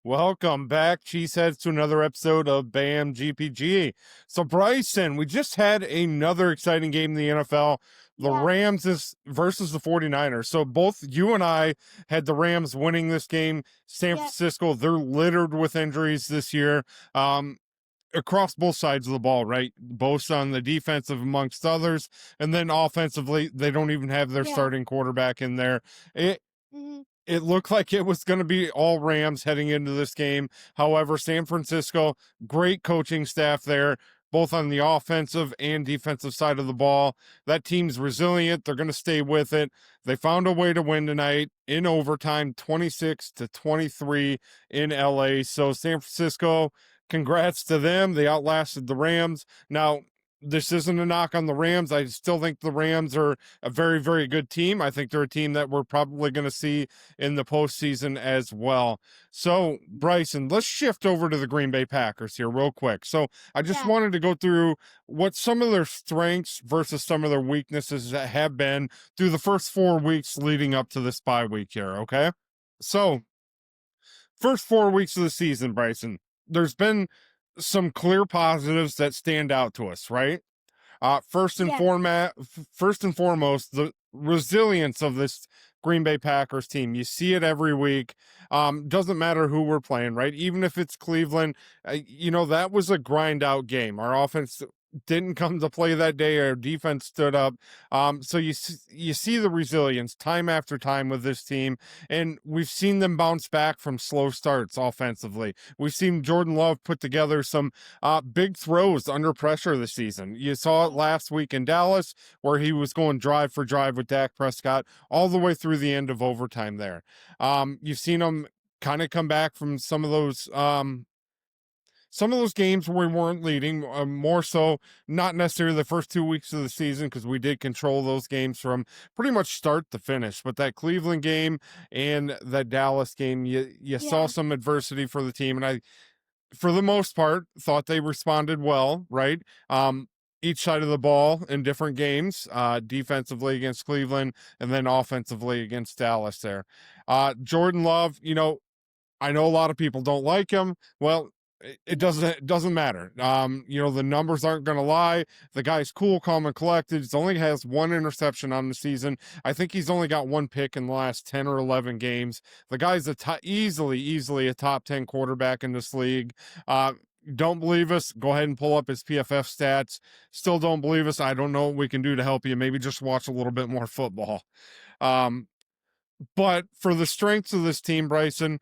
Welcome back, Cheeseheads, to another episode of BAM GPG. So, Bryson, we just had another exciting game in the NFL. The Yeah, Rams versus the 49ers. So, both you and I had the Rams winning this game. San yeah, Francisco, they're littered with injuries this year. Across both sides of the ball, right? Both on the defensive, amongst others. And then offensively, they don't even have their yeah. starting quarterback in there. It, Mhm. it looked like it was going to be all Rams heading into this game. However, San Francisco, great coaching staff there, both on the offensive and defensive side of the ball. That team's resilient. They're going to stay with it. They found a way to win tonight in overtime, 26-23 in LA. So San Francisco, congrats to them. They outlasted the Rams. Now, this isn't a knock on the Rams. I still think the Rams are a very, very good team. I think they're a team that we're probably going to see in the postseason as well. So, Bryson, let's shift over to the Green Bay Packers here real quick. So, I just Yeah, wanted to go through what some of their strengths versus some of their weaknesses that have been through the first 4 weeks leading up to this bye week here. Okay. So, first 4 weeks of the season, Bryson, there's been some clear positives that stand out to us, right? yeah, First and foremost, the resilience of this Green Bay Packers team. You see it every week. Doesn't matter who we're playing, right? Even if it's Cleveland, that was a grind out game. Our offense didn't come to play that day. Our defense stood up. So you see the resilience time after time with this team, and we've seen them bounce back from slow starts offensively. We've seen Jordan Love put together some big throws under pressure this season. You saw it yeah, last week in Dallas, where he was going drive for drive with Dak Prescott all the way through the end of overtime there. You've seen him kind of come back from some of those games where we weren't leading, more so not necessarily the first 2 weeks of the season because we did control those games from pretty much start to finish. But that Cleveland game and that Dallas game, you saw yeah, some adversity for the team, and I, for the most part, thought they responded well, right? Each side of the ball in different games, defensively against Cleveland and then offensively against Dallas there. Jordan Love, I know a lot of people don't like him. Well, it doesn't matter. The numbers aren't going to lie. The guy's cool, calm, and collected. He only has one interception on the season. I think he's only got one pick in the last 10 or 11 games. The guy's easily a top 10 quarterback in this league. Don't believe us? Go ahead and pull up his PFF stats. Still don't believe us? I don't know what we can do to help you. Maybe just watch a little bit more football. Um, but for the strengths of this team, Bryson,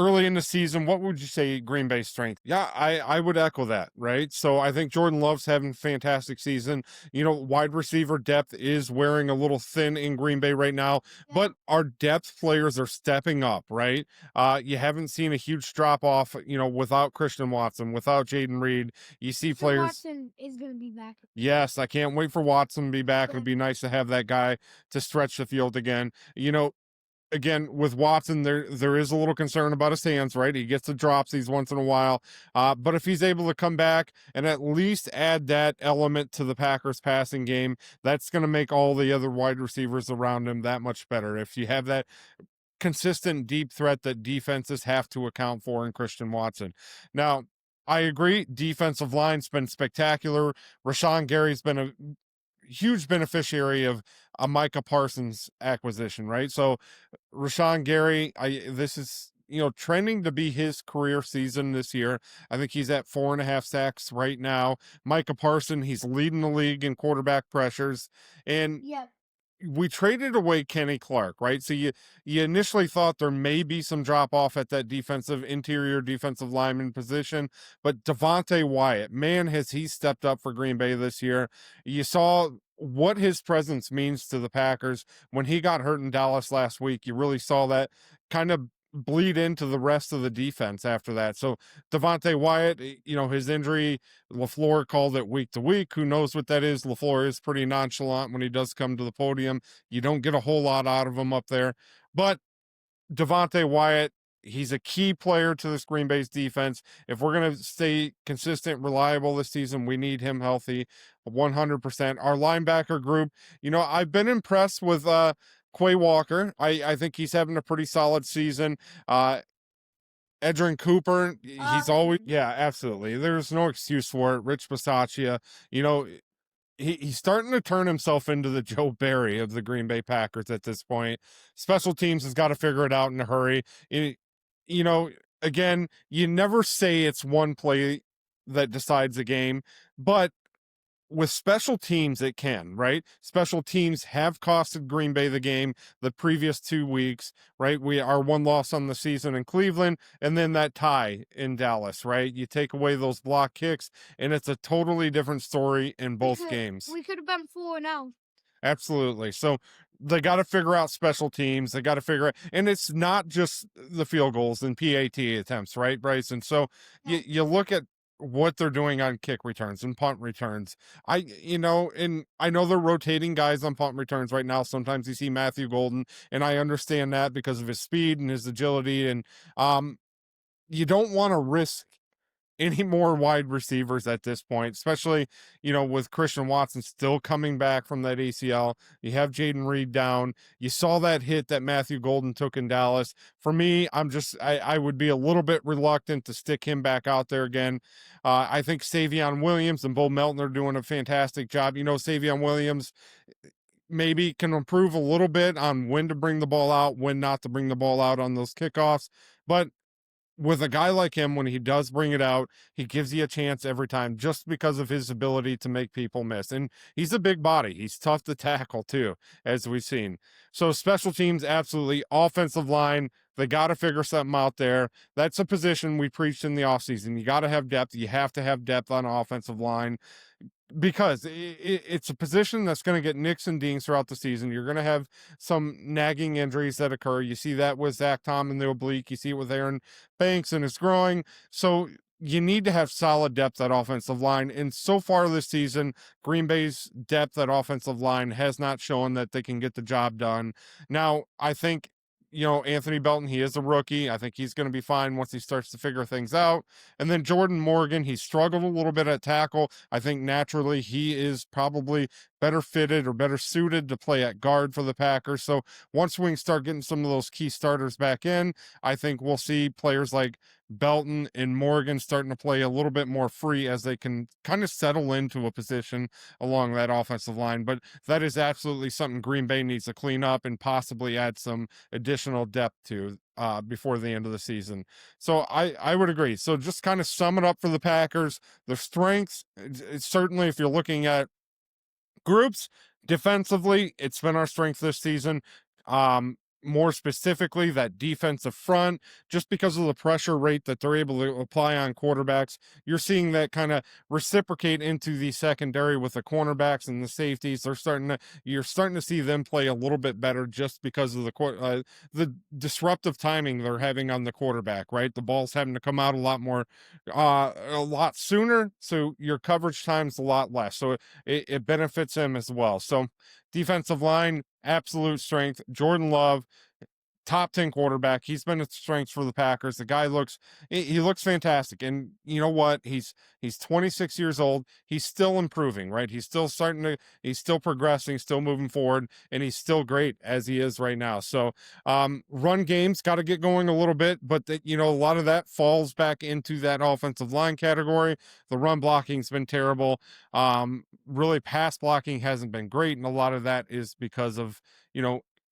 early in the season, what would you say Green Bay's strength? Yeah, I would echo that, right? So I think Jordan Love's having a fantastic season. Wide receiver depth is wearing a little thin in Green Bay right now, yeah. but our depth players are stepping up, right? You haven't seen a huge drop off, without Christian Watson, without Jaden Reed. You see Christian players. Watson is gonna be back. Yes, I can't wait for Watson to be back. Yeah, It'd be nice to have that guy to stretch the field again. Again, with Watson, there is a little concern about his hands, right? He gets the dropsies once in a while. But if he's able to come back and at least add that element to the Packers passing game, that's going to make all the other wide receivers around him that much better. If you have that consistent deep threat that defenses have to account for in Christian Watson. Now, I agree, defensive line's been spectacular. Rashawn Gary's been a huge beneficiary of a Micah Parsons acquisition, right? So Rashawn Gary, this is trending to be his career season this year. I think he's at 4.5 sacks right now. Micah Parson, he's leading the league in quarterback pressures, and yeah, we traded away Kenny Clark, right? So you initially thought there may be some drop off at that interior defensive lineman position, but Devontae Wyatt, man, has he stepped up for Green Bay this year. You saw what his presence means to the Packers when he got hurt in Dallas last week. You really saw that kind of bleed into the rest of the defense after that. So Devontae Wyatt, his injury, LaFleur called it week to week. Who knows what that is? LaFleur is pretty nonchalant when he does come to the podium. You don't get a whole lot out of him up there. But Devontae Wyatt, he's a key player to this Green Bay's defense. If we're going to stay consistent, reliable this season, we need him healthy 100%. Our linebacker group, I've been impressed with Quay Walker. I think he's having a pretty solid season. Edrin Cooper, he's always, Edgerton. yeah, absolutely. There's no excuse for it. Rich Bisaccia, you know, he's starting to turn himself into the Joe Barry of the Green Bay Packers at this point. Special teams has got to figure it out in a hurry. You know, again, you never say it's one play that decides the game, but with special teams, it can, right? Special teams have costed Green Bay the game the previous 2 weeks, right? We are one loss on the season in Cleveland, and then that tie in Dallas, right? You take away those block kicks, and it's a totally different story in We both could games. we could have been 4-0. Absolutely. So they got to figure out special teams. They got to figure out, and it's not just the field goals and PAT attempts, right, Bryce? And so Yeah. you look at what they're doing on kick returns and punt returns. And I know they're rotating guys on punt returns right now. Sometimes you see Matthew Golden, and I understand that because of his speed and his agility. And you don't want to risk any more wide receivers at this point, especially, with Christian Watson still coming back from that ACL. You have Jaden Reed down. You saw that hit that Matthew Golden took in Dallas. For me, I would be a little bit reluctant to stick him back out there again. I think Savion Williams and Bo Melton are doing a fantastic job. Savion Williams maybe can improve a little bit on when to bring the ball out, when not to bring the ball out on those kickoffs. But with a guy like him, when he does bring it out, he gives you a chance every time just because of his ability to make people miss. And he's a big body. He's tough to tackle too, as we've seen. So special teams, absolutely. Offensive line, they got to figure something out there. That's a position we preached in the offseason. You got to have depth. You have to have depth on offensive line because it's a position that's going to get nicks and dings throughout the season. You're going to have some nagging injuries that occur. You see that with Zach Tom in the oblique. You see it with Aaron Banks and his groin. So you need to have solid depth at offensive line. And so far this season, Green Bay's depth at offensive line has not shown that they can get the job done. Now, I think Anthony Belton, he is a rookie. I think he's going to be fine once he starts to figure things out. And then Jordan Morgan, he struggled a little bit at tackle. I think naturally he is probably better fitted or better suited to play at guard for the Packers. So once we can start getting some of those key starters back in, I think we'll see players like Belton and Morgan starting to play a little bit more free as they can kind of settle into a position along that offensive line. But that is absolutely something Green Bay needs to clean up and possibly add some additional depth to before the end of the season. So I would agree. So just kind of sum it up for the Packers. Their strengths, it's certainly if you're looking at groups, defensively, it's been our strength this season. More specifically, that defensive front, just because of the pressure rate that they're able to apply on quarterbacks, you're seeing that kind of reciprocate into the secondary with the cornerbacks and the safeties. You're starting to see them play a little bit better just because of the disruptive timing they're having on the quarterback. Right, the ball's having to come out a lot sooner, so your coverage time's a lot less. So it benefits him as well. So defensive line, absolute strength. Jordan Love, top 10 quarterback. He's been a strength for the Packers. The guy he looks fantastic. And you know what? He's 26 years old. He's still improving, right? He's still progressing, still moving forward, and he's still great as he is right now. So, run game's got to get going a little bit, but a lot of that falls back into that offensive line category. The run blocking's been terrible. Really pass blocking hasn't been great. And a lot of that is because of,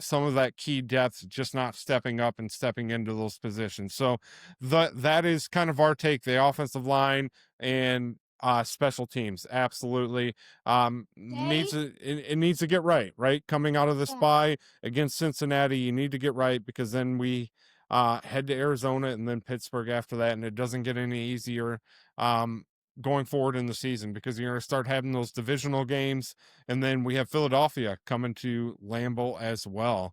some of that key depth just not stepping up and stepping into those positions. So that is kind of our take. The offensive line and special teams absolutely needs it needs to get right coming out of this Yeah. bye against Cincinnati. You need to get right because then we head to Arizona and then Pittsburgh after that, and it doesn't get any easier going forward in the season because you're going to start having those divisional games, and then we have Philadelphia coming to Lambeau as well.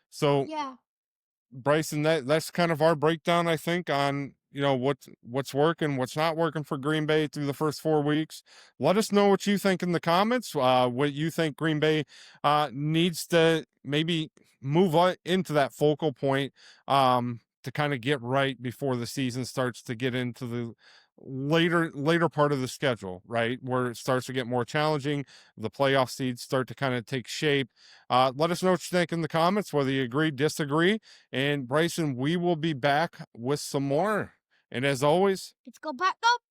So, Yeah. Bryson, that's kind of our breakdown, I think, on what's working, what's not working for Green Bay through the first 4 weeks. Let us know what you think in the comments. What you think Green Bay needs to maybe move into that focal point to kind of get right before the season starts to get into the later part of the schedule, right, where it starts to get more challenging. The playoff seeds start to kind of take shape. Let us know what you think in the comments, whether you agree, disagree. And Bryson, we will be back with some more. And as always, Let's go back up.